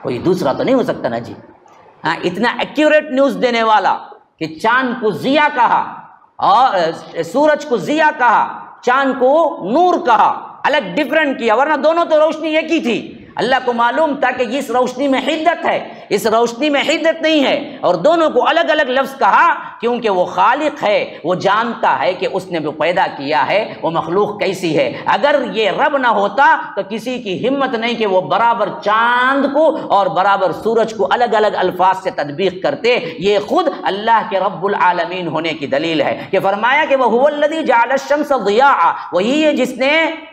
کوئی دوسرا تو نہیں ہو سکتا نا جی۔ ہاں اتنا ایکیوریٹ نیوز دینے والا کہ چاند کو ضیاء کہا اور سورج کو ضیاء کہا، چاند کو نور کہا، الگ ڈفرنٹ کیا، ورنہ دونوں تو روشنی ایک ہی تھی۔ اللہ کو معلوم تھا کہ اس روشنی میں حدت ہے، اس روشنی میں حدت نہیں ہے، اور دونوں کو الگ الگ لفظ کہا کیونکہ وہ خالق ہے، وہ جانتا ہے کہ اس نے جو پیدا کیا ہے وہ مخلوق کیسی ہے۔ اگر یہ رب نہ ہوتا تو کسی کی ہمت نہیں کہ وہ برابر چاند کو اور برابر سورج کو الگ الگ الفاظ سے تطبیق کرتے۔ یہ خود اللہ کے رب العالمین ہونے کی دلیل ہے کہ فرمایا کہ وَهُوَ الَّذِي جَعَلَ الشَّمْسَ ضِيَاءً، وہی ہے جس نے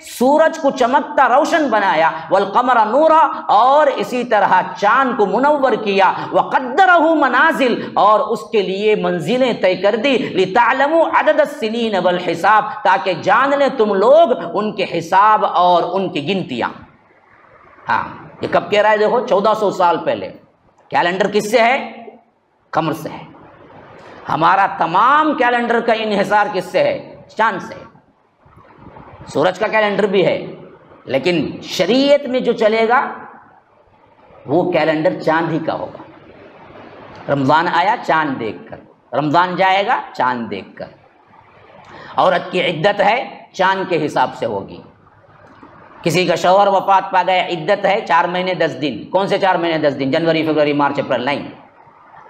سورج کو چمکتا روشن بنایا، وَالْقَمَرَ نُورًا، اور اسی طرح چاند کو منور کیا، وَقَدَّرَهُ منازل، اور اس کے لیے منزلیں طے کر دی، لِتَعْلَمُوا عَدَدَ السِّنِينَ وَالْحِسَابَ، تاکہ جان لیں تم لوگ ان کے حساب اور ان کی گنتیاں۔ ہاں یہ کب کہہ رہا ہے؟ دیکھو 1400 سال پہلے۔ کیلنڈر کس سے ہے؟ قمر سے ہے۔ ہمارا تمام کیلنڈر کا انحصار کس سے ہے؟ چاند سے ہے۔ سورج کا کیلنڈر بھی ہے، لیکن شریعت میں جو چلے گا وہ کیلنڈر چاند ہی کا ہوگا۔ رمضان آیا چاند دیکھ کر، رمضان جائے گا چاند دیکھ کر۔ عورت کی عدت ہے چاند کے حساب سے ہوگی۔ کسی کا شوہر وفات پا گیا، عدت ہے 4 مہینے 10 دن۔ کون سے 4 مہینے 10 دن؟ جنوری، فروری، مارچ، اپریل؟ نہیں،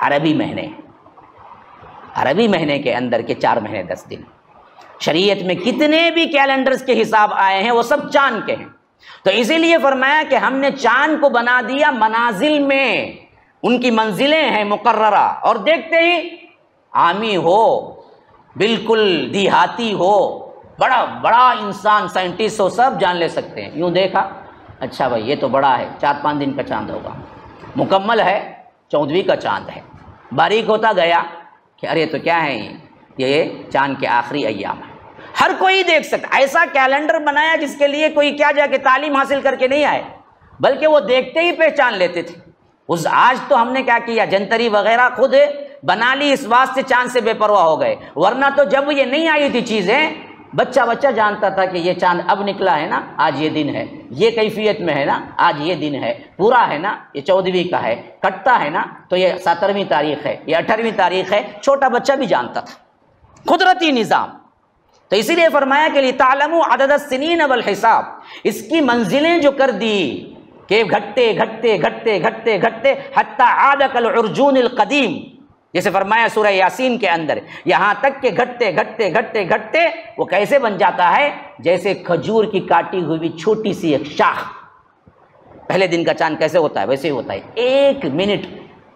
عربی مہینے، عربی مہینے کے اندر کے 4 مہینے 10 دن۔ شریعت میں کتنے بھی کیلنڈرز کے حساب آئے ہیں وہ سب چاند کے ہیں۔ تو اسی لیے فرمایا کہ ہم نے چاند کو بنا دیا منازل میں، ان کی منزلیں ہیں مقررہ، اور دیکھتے ہی عامی ہو، بالکل دیہاتی ہو، بڑا بڑا انسان سائنٹسٹ ہو، سب جان لے سکتے ہیں۔ یوں دیکھا، اچھا بھائی یہ تو بڑا ہے، 4-5 دن کا چاند ہوگا، مکمل ہے 14ویں کا چاند ہے۔ باریک ہوتا گیا کہ ارے تو کیا ہے یہ چاند کے آخری ایام ہے۔ ہر کوئی دیکھ سکتا۔ ایسا کیلنڈر بنایا جس کے لیے کوئی کیا جا کے تعلیم حاصل کر کے نہیں آئے، بلکہ وہ دیکھتے ہی پہچان لیتے تھے۔ آج تو ہم نے کیا کیا، جنتری وغیرہ خود بنا لی، اس واسطے چاند سے بے پرواہ ہو گئے، ورنہ تو جب یہ نہیں آئی تھی چیزیں، بچہ جانتا تھا کہ یہ چاند اب نکلا ہے نا، آج یہ دن ہے، یہ کیفیت میں ہے نا، آج یہ دن ہے، پورا ہے نا، یہ 14ویں کا ہے، کٹتا ہے نا تو یہ 17ویں تاریخ ہے، یہ 18ویں تاریخ ہے۔ چھوٹا بچہ بھی جانتا تھا، قدرتی نظام۔ تو اسی لیے فرمایا کہ لِتَعْلَمُوا عَدَدَ السِّنِينَ وَالْحِسَابَ، اس کی منزلیں جو کر دی کہ گھٹتے گھٹتے گھٹتے گھٹتے گھٹتے حتی عاد کالعرجون القدیم، جیسے فرمایا سورہ یاسین کے اندر، یہاں تک کہ گھٹتے گھٹتے گھٹتے گھٹتے وہ کیسے بن جاتا ہے؟ جیسے کھجور کی کاٹی ہوئی چھوٹی سی ایک شاخ۔ پہلے دن کا چاند کیسے ہوتا ہے؟ ویسے ہی ہوتا ہے، 1 منٹ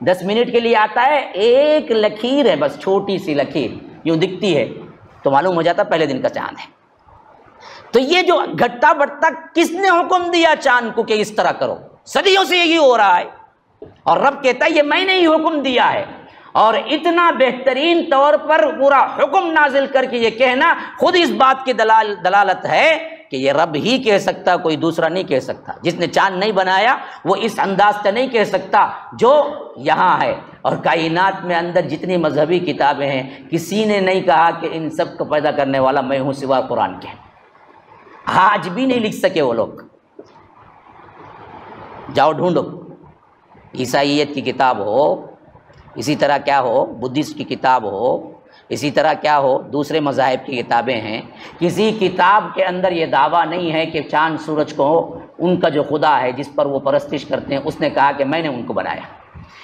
10 منٹ کے لیے آتا ہے، ایک لکیر ہے بس، چھوٹی سی لکیر یوں دکھتی ہے تو معلوم ہو جاتا پہلے دن کا چاند ہے۔ تو یہ جو گھٹتا بڑھتا کس نے حکم دیا چاند کو کہ اس طرح کرو؟ صدیوں سے یہی ہو رہا ہے، اور رب کہتا ہے یہ میں نے ہی حکم دیا ہے، اور اتنا بہترین طور پر پورا حکم نازل کر کے یہ کہنا خود اس بات کی دلالت ہے کہ یہ رب ہی کہہ سکتا، کوئی دوسرا نہیں کہہ سکتا۔ جس نے چاند نہیں بنایا وہ اس انداز سے نہیں کہہ سکتا جو یہاں ہے۔ اور کائنات میں اندر جتنی مذہبی کتابیں ہیں، کسی نے نہیں کہا کہ ان سب کو پیدا کرنے والا میں ہوں سوا قرآن کے۔ آج بھی نہیں لکھ سکے وہ لوگ۔ جاؤ ڈھونڈو، عیسائیت کی کتاب ہو، اسی طرح کیا ہو بدھسٹ کی کتاب ہو، اسی طرح کیا ہو دوسرے مذاہب کی کتابیں ہیں، کسی کتاب کے اندر یہ دعویٰ نہیں ہے کہ چاند سورج کو ان کا جو خدا ہے جس پر وہ پرستش کرتے ہیں اس نے کہا کہ میں نے ان کو بنایا۔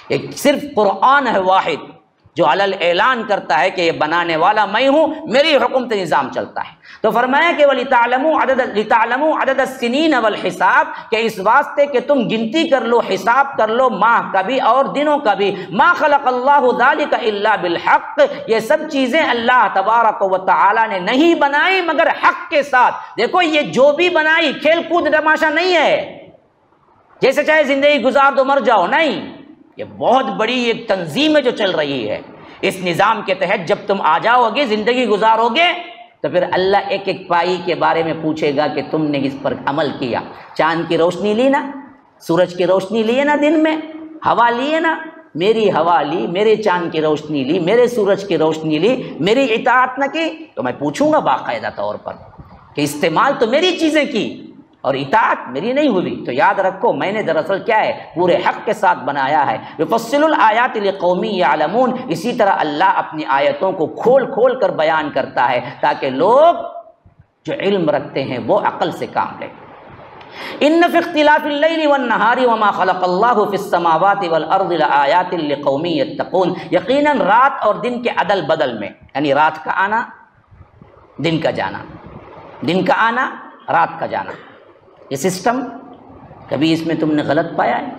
ایک صرف قرآن ہے واحد جو علل اعلان کرتا ہے کہ یہ بنانے والا میں ہوں، میری حکم سے نظام چلتا ہے۔ تو فرمایا کہ لِتَعْلَمُوا عَدَدَ السِّنِينَ وَالْحِسَابَ، کہ اس واسطے کہ تم گنتی کر لو، حساب کر لو، ماہ کا بھی اور دنوں کا بھی۔ مَا خَلَقَ اللَّهُ ذَلِكَ إِلَّا بِالْحَقِّ، یہ سب چیزیں اللہ تبارک و تعالی نے نہیں بنائی مگر حق کے ساتھ۔ دیکھو یہ جو بھی بنائی کھیل کود تماشا نہیں ہے، جیسے چاہے زندگی گزار دو مر جاؤ، نہیں، یہ بہت بڑی ایک تنظیم ہے جو چل رہی ہے۔ اس نظام کے تحت جب تم آ جاؤ گے، زندگی گزارو گے، تو پھر اللہ ایک ایک پائی کے بارے میں پوچھے گا کہ تم نے اس پر عمل کیا۔ چاند کی روشنی لی نا، سورج کی روشنی لیے نا، دن میں ہوا لیے نا، میری ہوا لی، میرے چاند کی روشنی لی، میرے سورج کی روشنی لی، میری اطاعت نہ کی تو میں پوچھوں گا باقاعدہ طور پر کہ استعمال تو میری چیزیں کی اور اطاعت میری نہیں ہوئی۔ تو یاد رکھو میں نے دراصل کیا ہے، پورے حق کے ساتھ بنایا ہے۔ یفصل الآیات لقوم یعلمون، اسی طرح اللہ اپنی آیتوں کو کھول کھول کر بیان کرتا ہے تاکہ لوگ جو علم رکھتے ہیں وہ عقل سے کام لیں۔ ان فی اختلاف اللیل والنہار وما خلق اللہ فی السماوات والارض لآیات لقوم یتقون، یقیناً رات اور دن کے عدل بدل میں، یعنی رات کا آنا دن کا جانا، دن کا آنا رات کا جانا، یہ سسٹم کبھی اس میں تم نے غلط پایا ہے؟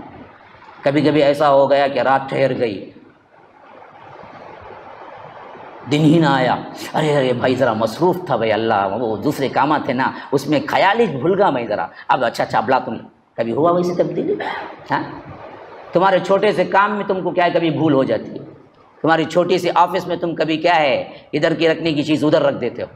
کبھی کبھی ایسا ہو گیا کہ رات ٹھہر گئی، دن ہی نہ آیا، ارے بھائی ذرا مصروف تھا بھائی، اللہ وہ دوسرے کامات تھے نا، اس میں خیال ہی بھول گا میں ذرا، اب اچھا بلا تم، کبھی ہوا ویسے تبدیلی؟ ہاں، تمہارے چھوٹے سے کام میں تم کو کیا ہے کبھی بھول ہو جاتی ہے، تمہاری چھوٹی سی آفس میں تم کبھی کیا ہے ادھر کی رکھنے کی چیز ادھر رکھ دیتے ہو،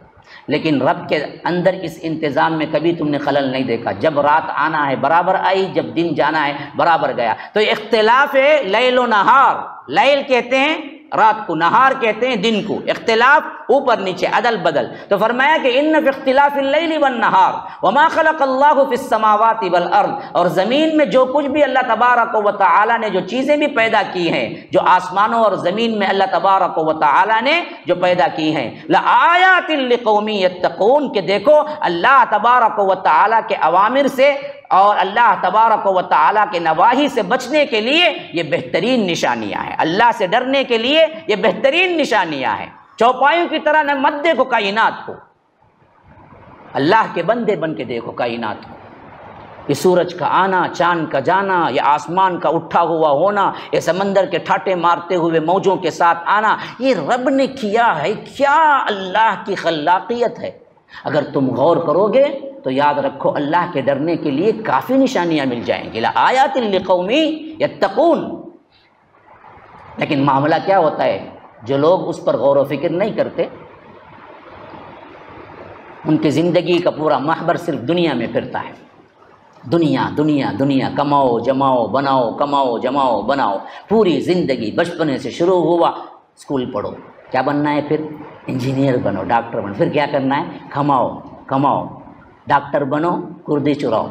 لیکن رب کے اندر اس انتظام میں کبھی تم نے خلل نہیں دیکھا، جب رات آنا ہے برابر آئی، جب دن جانا ہے برابر گیا۔ تو اختلاف ہے لیل و نہار، لیل کہتے ہیں رات کو، نہار کہتے ہیں دن کو، اختلاف اوپر نیچے عدل بدل۔ تو فرمایا کہ ان فی اختلاف اللیل والنہار وما خلق اللہ فی السماوات والارض، اور زمین میں جو کچھ بھی اللہ تبارک و تعالی نے جو چیزیں بھی پیدا کی ہیں، جو آسمانوں اور زمین میں اللہ تبارک و تعالی نے جو پیدا کی ہیں، لآیات لقوم یتقون، کہ دیکھو اللہ تبارک و تعالی کے اوامر سے اور اللہ تبارک و تعالیٰ کے نواہی سے بچنے کے لیے یہ بہترین نشانیاں ہیں، اللہ سے ڈرنے کے لیے یہ بہترین نشانیاں ہیں۔ چوپایوں کی طرح نہ مت دیکھو کائنات کو، اللہ کے بندے بن کے دیکھو کائنات کو، یہ سورج کا آنا، چاند کا جانا، یہ آسمان کا اٹھا ہوا ہونا، یہ سمندر کے ٹھاٹے مارتے ہوئے موجوں کے ساتھ آنا، یہ رب نے کیا ہے، کیا اللہ کی خلاقیت ہے۔ اگر تم غور کرو گے تو یاد رکھو اللہ کے ڈرنے کے لیے کافی نشانیاں مل جائیں گی، لآیات لقوم یتقون۔ لیکن معاملہ کیا ہوتا ہے، جو لوگ اس پر غور و فکر نہیں کرتے، ان کی زندگی کا پورا محور صرف دنیا میں پھرتا ہے، دنیا دنیا دنیا، کماؤ جماؤ بناؤ، کماؤ جماؤ بناؤ، پوری زندگی بچپنے سے شروع ہوا، اسکول پڑھو، کیا بننا ہے، پھر انجینئر بنو، ڈاکٹر بنو، پھر کیا کرنا ہے، کماؤ کماؤ، ڈاکٹر بنو، کردی چراؤ،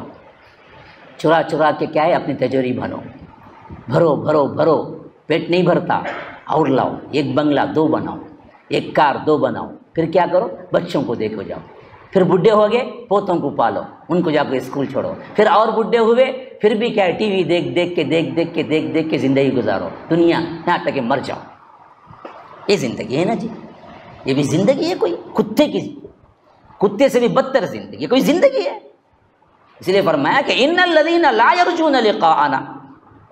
چرا چرا کے کیا ہے اپنی تجوری بنو، بھرو بھرو بھرو، پیٹ نہیں بھرتا اور لاؤ، ایک بنگلہ دو بناؤ، ایک کار دو بناؤ، پھر کیا کرو، بچوں کو دیکھو جاؤ، پھر بڈھے ہو گئے پوتوں کو پالو، ان کو جا کے اسکول چھوڑو، پھر اور بڈھے ہوئے پھر بھی کیا ہے ٹی وی دیکھ دیکھ کے زندگی گزارو، دنیا یہاں تک کہ مر جاؤ۔ یہ زندگی ہے نا جی، یہ بھی زندگی ہے کوئی؟ کتے کی، کتے سے بھی بدتر زندگی، کوئی زندگی ہے؟ اس لیے فرمایا کہ ان الذین لا یرجون لقاءنا،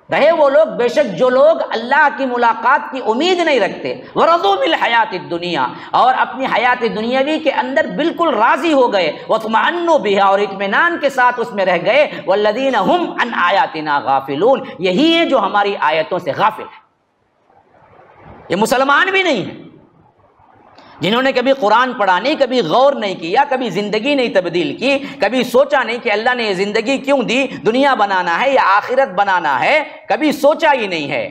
رہے وہ لوگ، بے شک جو لوگ اللہ کی ملاقات کی امید نہیں رکھتے، ورضوا بالحیات الدنیا، اور اپنی حیات دنیاوی کے اندر بالکل راضی ہو گئے، واطمأنوا بها، اور اطمینان کے ساتھ اس میں رہ گئے، والذین هم عن آیاتنا غافلون، یہی ہیں جو ہماری آیتوں سے غافل ہیں۔ یہ مسلمان بھی نہیں ہیں جنہوں نے کبھی قرآن پڑھا نہیں، کبھی غور نہیں کیا، کبھی زندگی نہیں تبدیل کی، کبھی سوچا نہیں کہ اللہ نے یہ زندگی کیوں دی، دنیا بنانا ہے یا آخرت بنانا ہے، کبھی سوچا ہی نہیں ہے۔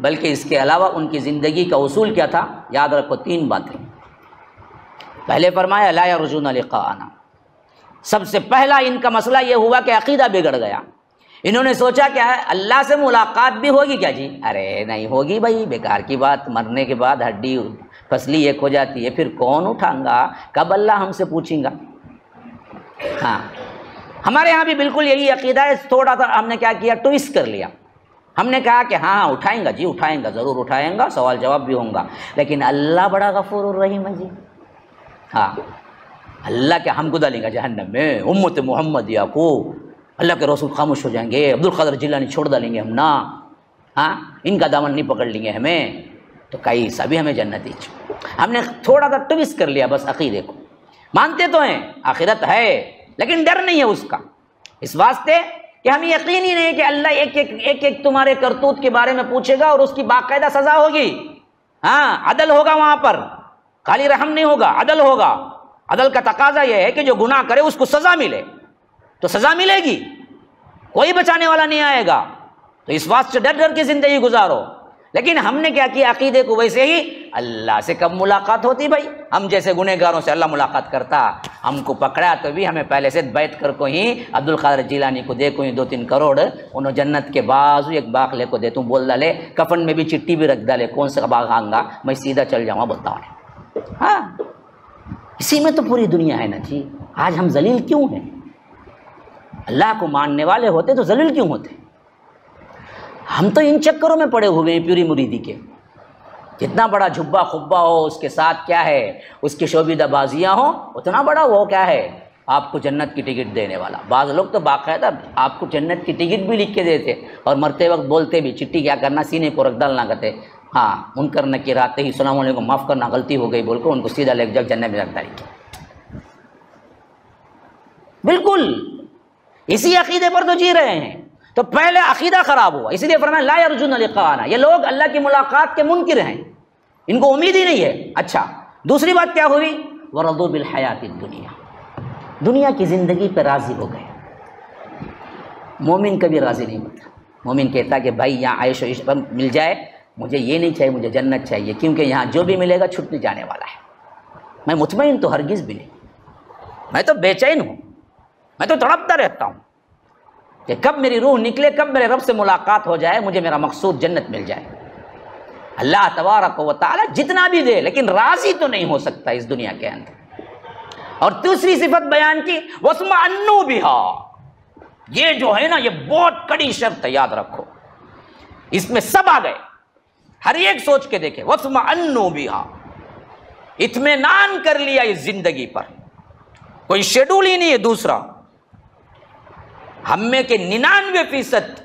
بلکہ اس کے علاوہ ان کی زندگی کا اصول کیا تھا، یاد رکھو تین باتیں۔ پہلے فرمایا لا یرجون لقاءنا، سب سے پہلا ان کا مسئلہ یہ ہوا کہ عقیدہ بگڑ گیا، انہوں نے سوچا کیا ہے اللہ سے ملاقات بھی ہوگی کیا جی، ارے نہیں ہوگی بھائی، بیکار کی بات، مرنے کے بعد ہڈی پسلی ایک ہو جاتی ہے، پھر کون اٹھائیں گا، کب اللہ ہم سے پوچھیں گا۔ ہاں ہمارے ہاں بھی بالکل یہی عقیدہ ہے، تھوڑا سا ہم نے کیا کیا، ٹویسٹ کر لیا، ہم نے کہا کہ ہاں اٹھائیں گا جی، اٹھائیں گا، ضرور اٹھائیں گا، سوال جواب بھی ہوں گا، لیکن اللہ بڑا غفور الرحیم ہے جی، ہاں اللہ کیا ہم کو ڈالیں گا جہنم میں، امت محمدیہ کو اللہ کے رسول خاموش ہو جائیں گے، عبد القادر جیلانی چھوڑ ڈالیں گے ہم نا، ہاں ان کا دامن نہیں پکڑ لیں گے ہمیں، تو کیسا بھی ہمیں جنت ہی۔ ہم نے تھوڑا سا ٹویسٹ کر لیا بس عقیدے کو، مانتے تو ہیں آخرت ہے لیکن ڈر نہیں ہے اس کا، اس واسطے کہ ہمیں یقین ہی نہیں کہ اللہ ایک ایک تمہارے کرتوت کے بارے میں پوچھے گا اور اس کی باقاعدہ سزا ہوگی، ہاں عدل ہوگا وہاں پر، خالی رحم نہیں ہوگا، عدل ہوگا۔ عدل کا تقاضا یہ ہے کہ جو گناہ کرے اس کو سزا ملے، تو سزا ملے گی، کوئی بچانے والا نہیں آئے گا، تو اس واسطے ڈر ڈر کے زندگی گزارو۔ لیکن ہم نے کیا کیا، عقیدے کو ویسے ہی، اللہ سے کب ملاقات ہوتی بھائی، ہم جیسے گنہگاروں سے اللہ ملاقات کرتا، ہم کو پکڑا تو بھی ہمیں پہلے سے بیٹھ کر کو ہی عبد القادر جیلانی کو دے کو ہی 2-3 کروڑ، انہوں جنت کے بازو ایک باغ لے کو دے، تم بول ڈالے کفن میں بھی چٹی بھی رکھ ڈالے، کون سا باغ آؤں گا میں سیدھا چل جاؤں گا بتاؤ۔ ہاں اسی میں تو پوری دنیا ہے نا جی، آج ہم ذلیل کیوں ہیں؟ اللہ کو ماننے والے ہوتے تو ذلیل کیوں ہوتے؟ ہم تو ان چکروں میں پڑے ہوئے ہیں پیری مریدی کے. جتنا بڑا جھبا خبا ہو، اس کے ساتھ کیا ہے، اس کی شوبیدہ بازیاں ہوں، اتنا بڑا وہ کیا ہے، آپ کو جنت کی ٹکٹ دینے والا. بعض لوگ تو باقاعدہ آپ کو جنت کی ٹکٹ بھی لکھ کے دیتے اور مرتے وقت بولتے بھی، چٹھی کیا کرنا، سینے کو رکھ ڈالنا کرتے، ہاں منکر نکیر آتے ہی السلام علیکم معاف کرنا، غلطی ہو گئی بول کر ان کو سیدھا لے جا جنت میں رکھ ڈالی. بالکل اسی عقیدے پر تو جی رہے ہیں. تو پہلے عقیدہ خراب ہوا، اسی لیے فرمایا لا یرجون لقاءنا، یہ لوگ اللہ کی ملاقات کے منکر ہیں، ان کو امید ہی نہیں ہے. اچھا دوسری بات کیا ہوئی، ورضوا بالحیات الدنیا، دنیا کی زندگی پہ راضی ہو گئے. مومن کبھی راضی نہیں ہوتا. مومن کہتا کہ بھائی یہاں عیش و عشرت مل جائے، مجھے یہ نہیں چاہیے، مجھے جنت چاہیے، کیونکہ یہاں جو بھی ملے گا چھٹنے جانے والا ہے. میں مطمئن تو ہرگز بھی نہیں، میں تو بے چین ہوں، میں تو تڑپتا رہتا ہوں کہ کب میری روح نکلے، کب میرے رب سے ملاقات ہو جائے، مجھے میرا مقصود جنت مل جائے. اللہ تبارک و تعالی جتنا بھی دے لیکن راضی تو نہیں ہو سکتا اس دنیا کے اندر. اور دوسری صفت بیان کی وَاسْمَعَنُّوا بِهَا، یہ جو ہے نا یہ بہت کڑی شرط ہے، یاد رکھو. اس میں سب آ گئے، ہر ایک سوچ کے دیکھے. وَاسْمَعَنُّوا بِهَا، اطمینان کر لیا اس زندگی پر، کوئی شیڈول ہی نہیں ہے. دوسرا ہم میں کے 99%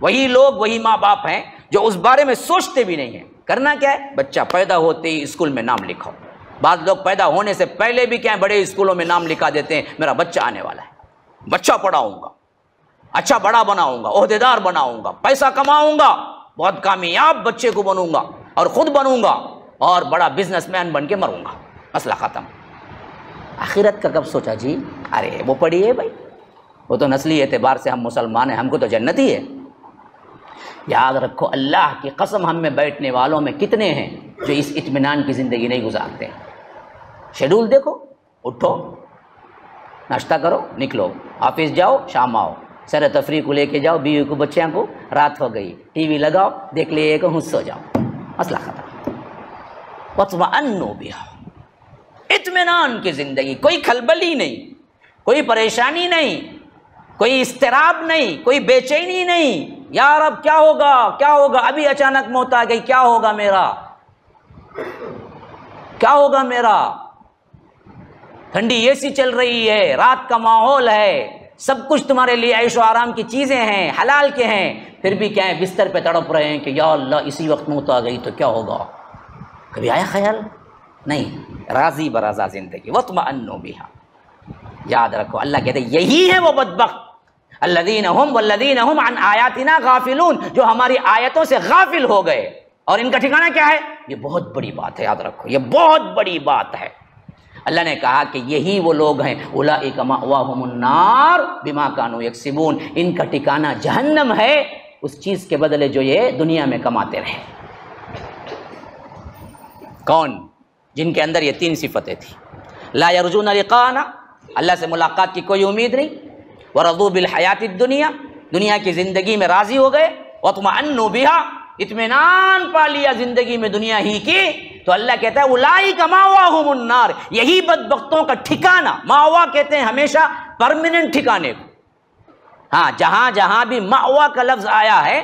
وہی لوگ، وہی ماں باپ ہیں جو اس بارے میں سوچتے بھی نہیں ہیں. کرنا کیا ہے، بچہ پیدا ہوتے ہی اسکول میں نام لکھاؤ. بعض لوگ پیدا ہونے سے پہلے بھی کیا ہے بڑے اسکولوں میں نام لکھا دیتے ہیں، میرا بچہ آنے والا ہے، بچہ پڑھاؤں گا، اچھا بڑا بناؤں گا، عہدیدار بناؤں گا، پیسہ کماؤں گا، بہت کامیاب بچے کو بنوں گا اور خود بنوں گا اور بڑا بزنس مین بن کے مروں گا، مسئلہ ختم. آخرت کا کب سوچا جی؟ ارے وہ پڑھی ہے بھائی، وہ تو نسلی اعتبار سے ہم مسلمان ہیں، ہم کو تو جنت ہی ہے. یاد رکھو اللہ کی قسم ہم میں بیٹھنے والوں میں کتنے ہیں جو اس اطمینان کی زندگی نہیں گزارتے. شیڈول دیکھو، اٹھو ناشتہ کرو نکلو، آفس جاؤ شام آؤ، سیر تفریح کو لے کے جاؤ بیوی کو بچیاں کو، رات ہو گئی ٹی وی لگاؤ دیکھ لیے کہ سو جاؤ، مسئلہ ختم. واطمئنوا بها، اطمینان کی زندگی، کوئی کھلبلی نہیں، کوئی پریشانی نہیں، کوئی اضطراب نہیں، کوئی بے چینی نہیں. یا رب کیا ہوگا کیا ہوگا، ابھی اچانک موت آ گئی، کیا ہوگا میرا، کیا ہوگا میرا. ٹھنڈی اے سی چل رہی ہے، رات کا ماحول ہے، سب کچھ تمہارے لیے عیش و آرام کی چیزیں ہیں، حلال کے ہیں، پھر بھی کیا ہے بستر پہ تڑپ رہے ہیں کہ یا اللہ اسی وقت موت آ گئی تو کیا ہوگا. کبھی آیا خیال؟ نہیں. راضی برضا زندگی. واطمئنوا بها، یاد رکھو اللہ کہتے ہیں یہی ہے وہ بدبخت الذین هم والذین هم عن آیاتنا غافلون، جو ہماری آیتوں سے غافل ہو گئے. اور ان کا ٹھکانہ کیا ہے؟ یہ بہت بڑی بات ہے، یاد رکھو یہ بہت بڑی بات ہے. اللہ نے کہا کہ یہی وہ لوگ ہیں اولئک مأواہم النار بما کانوا یکسبون، ان کا ٹھکانہ جہنم ہے اس چیز کے بدلے جو یہ دنیا میں کماتے رہے. کون؟ جن کے اندر یہ 3 صفتیں تھیں. لا یرجون لقاءنا، اللہ سے ملاقات کی کوئی امید نہیں. ورضوا بالحیات الدنیا، دنیا کی زندگی میں راضی ہو گئے. واطمئنوا بها، اطمینان پا لیا زندگی میں دنیا ہی کی. تو اللہ کہتا ہے اولئک مأواہم النار، یہی بدبختوں کا ٹھکانہ. مأوا کہتے ہیں ہمیشہ پرماننٹ ٹھکانے کو. ہاں جہاں جہاں بھی مأوا کا لفظ آیا ہے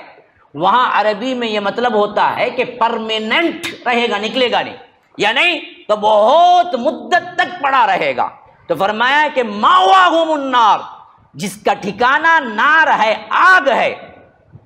وہاں عربی میں یہ مطلب ہوتا ہے کہ پرماننٹ رہے گا، نکلے گا نہیں، یا نہیں تو بہت مدت تک پڑا رہے گا. تو فرمایا کہ مأواہم النار، جس کا ٹھکانہ نار ہے، آگ ہے.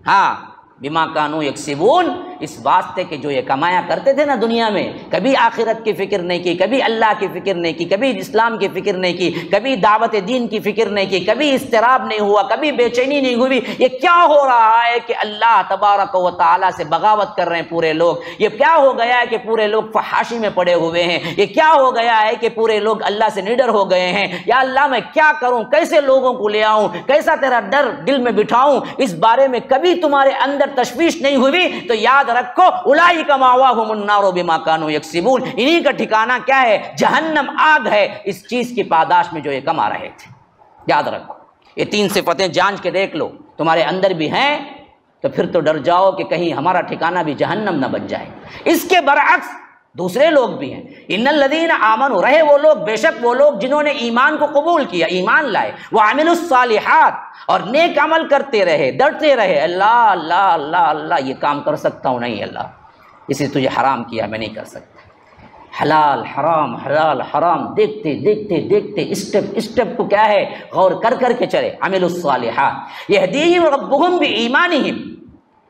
ہاں بما کانوا یکسبون، اس واسطے کہ جو یہ کمایا کرتے تھے نا دنیا میں، کبھی آخرت کی فکر نہیں کی، کبھی اللہ کی فکر نہیں کی، کبھی اسلام کی فکر نہیں کی، کبھی دعوت دین کی فکر نہیں کی، کبھی اضطراب نہیں ہوا، کبھی بے چینی نہیں ہوئی. یہ کیا ہو رہا ہے کہ اللہ تبارک و تعالیٰ سے بغاوت کر رہے ہیں پورے لوگ. یہ کیا ہو گیا ہے کہ پورے لوگ فحاشی میں پڑے ہوئے ہیں. یہ کیا ہو گیا ہے کہ پورے لوگ اللہ سے نڈر ہو گئے ہیں. یا اللہ میں کیا کروں، کیسے لوگوں کو لے آؤں، کیسا تیرا ڈر دل میں بٹھاؤں. اس بارے میں کبھی تمہارے اندر تشویش نہیں ہوئی تو یاد رکھو اولئک مأواہم النار بما کانوا یکسبون، انہی کا ٹھکانہ کیا ہے؟ جہنم، آگ ہے، اس چیز کی پاداش میں جو یہ کما رہے تھے. یاد رکھو یہ 3 صفتیں جانچ کے دیکھ لو، تمہارے اندر بھی ہیں تو پھر تو ڈر جاؤ کہ کہیں ہمارا ٹھکانہ بھی جہنم نہ بن جائے. اس کے برعکس دوسرے لوگ بھی ہیں. ان الذین آمنوا، رہے وہ لوگ، بے شک وہ لوگ جنہوں نے ایمان کو قبول کیا، ایمان لائے، وعملوا الصالحات، اور نیک عمل کرتے رہے، ڈرتے رہے. اللہ اللہ اللہ اللہ، یہ کام کر سکتا ہوں نہیں اللہ، اسے تجھے حرام کیا میں نہیں کر سکتا. حلال حرام حلال حرام دیکھتے دیکھتے دیکھتے اسٹیپ کو کیا ہے غور کر کر کے چلے. عملوا الصالحات یہدیہم ربہم بایمانہم،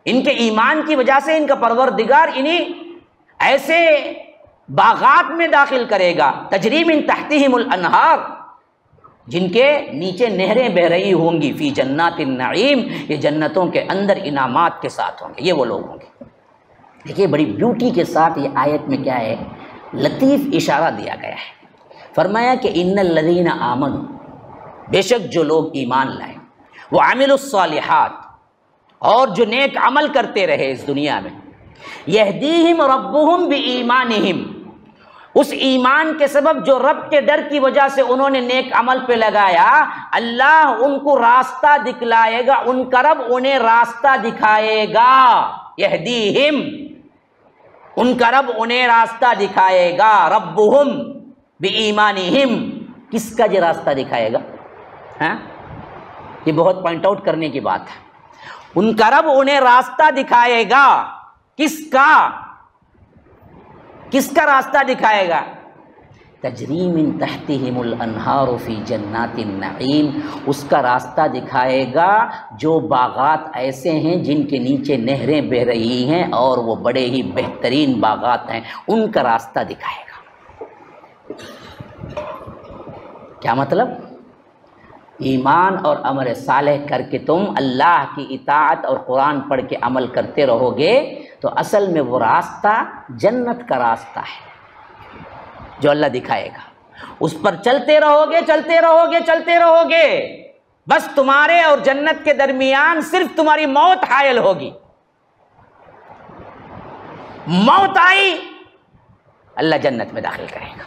ان کے ایمان کی وجہ سے ان کا پروردگار انہیں ایسے باغات میں داخل کرے گا، تجری من تحتہم الانہار، جن کے نیچے نہریں بہ رہی ہوں گی، فی جنات النعیم، یہ جنتوں کے اندر انعامات کے ساتھ ہوں گے، یہ وہ لوگ ہوں گے. دیکھیے بڑی بیوٹی کے ساتھ یہ آیت میں کیا ہے لطیف اشارہ دیا گیا ہے. فرمایا کہ ان الذین آمنوا، بے شک جو لوگ ایمان لائے، وعملوا الصالحات، اور جو نیک عمل کرتے رہے اس دنیا میں، یہدیہم ربہم بایمانہم، اس ایمان کے سبب جو رب کے ڈر کی وجہ سے انہوں نے نیک عمل پہ لگایا، اللہ ان کو راستہ دکھلائے گا، ان کا رب انہیں راستہ دکھائے گا. یہدیہم، ان کا رب انہیں راستہ دکھائے گا. ربہم بایمانہم، کس کا جو راستہ دکھائے گا؟ ہاں یہ بہت پوائنٹ آؤٹ کرنے کی بات ہے. ان کا رب انہیں راستہ دکھائے گا. کس کا؟ کس کا راستہ دکھائے گا؟ تجری من تحتہم الانہار فی جنات النعیم، اس کا راستہ دکھائے گا جو باغات ایسے ہیں جن کے نیچے نہریں بہ رہی ہیں اور وہ بڑے ہی بہترین باغات ہیں، ان کا راستہ دکھائے گا. کیا مطلب؟ ایمان اور عمل صالح کر کے تم اللہ کی اطاعت اور قرآن پڑھ کے عمل کرتے رہو گے تو اصل میں وہ راستہ جنت کا راستہ ہے جو اللہ دکھائے گا. اس پر چلتے رہو گے چلتے رہو گے چلتے رہو گے، بس تمہارے اور جنت کے درمیان صرف تمہاری موت حائل ہوگی. موت آئی، اللہ جنت میں داخل کرے گا.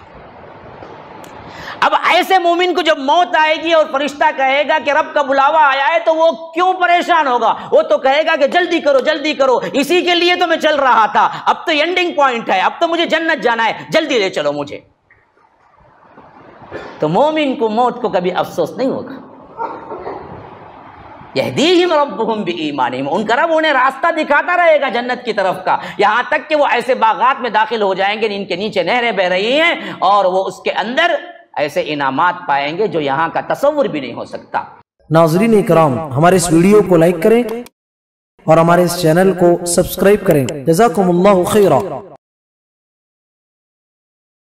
اب ایسے مومن کو جب موت آئے گی اور فرشتہ کہے گا کہ رب کا بلاوا آیا ہے تو وہ کیوں پریشان ہوگا؟ وہ تو کہے گا کہ جلدی کرو جلدی کرو، اسی کے لیے تو میں چل رہا تھا، اب تو اینڈنگ پوائنٹ ہے، اب تو مجھے جنت جانا ہے، جلدی لے چلو مجھے. تو مومن کو موت کو کبھی افسوس نہیں ہوگا. یہدیہم ربہم بایمانہم، ان کا رب انہیں راستہ دکھاتا رہے گا جنت کی طرف کا، یہاں تک کہ وہ ایسے باغات میں داخل ہو جائیں گے جن کے نیچے نہریں بہ رہی ہیں اور وہ اس کے اندر ایسے انعامات پائیں گے جو یہاں کا تصور بھی نہیں ہو سکتا. ناظرین اکرام، ہمارے اس ویڈیو کو لائک کریں اور ہمارے اس چینل کو سبسکرائب کریں. جزاکم اللہ خیرا.